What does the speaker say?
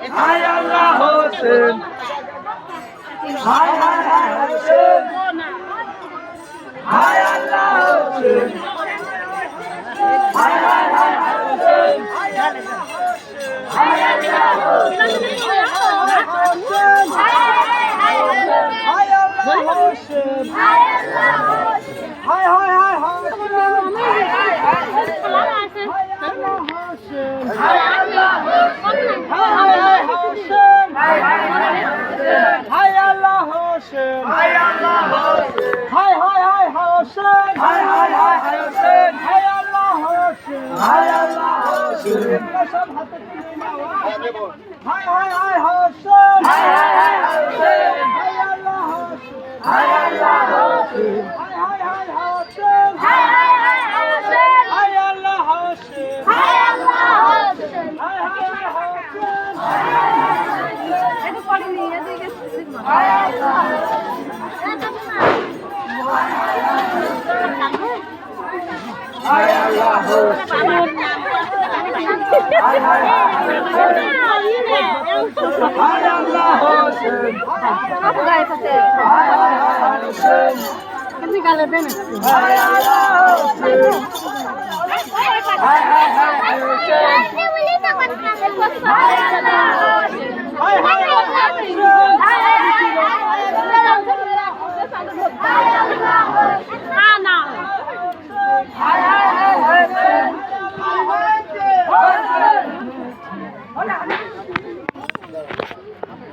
হায় আল্লাহ হোসেন হায় হায় হায় হোসেন হায় আল্লাহ হোসেন হায় হায় হায় হোসেন হায় আল্লাহ হোসেন হায় আল্লাহ হোসেন হায় হায় হায় হায় আল্লাহ হোসেন হায় আল্লাহ হোসেন হায় আল্লাহ হোসেন হায় হায় হায় হোসেন হায় হায় হায় হোসেন হায় আল্লাহ হোসেন হায় আল্লাহ হোসেন সব হাতে তুলে নাও হায় হায় হায় হোসেন হায় হায় হায় হোসেন হায় আল্লাহ হোসেন হায় আল্লাহ হোসেন হায় হায় হায় হোসেন হায় হায় হায় হোসেন হায় আল্লাহ হোসেন হায় আল্লাহ হোসেন হায় হায় হায় হোসেন এটা পড়ে নিয়ে এদিকে হায় আল্লাহ হায় আল্লাহ হোসেন হায় হায় হায় আল্লাহ হোসেন আপু গাইতে হায় হায় হায় হোসেন কেমনি গালে দেন হায় আল্লাহ হোসেন হায় হায় হায় হোসেন হায় আল্লাহ হোসেন হায় হায় হায় হোসেন হায় হায় হায় হায় হোসেন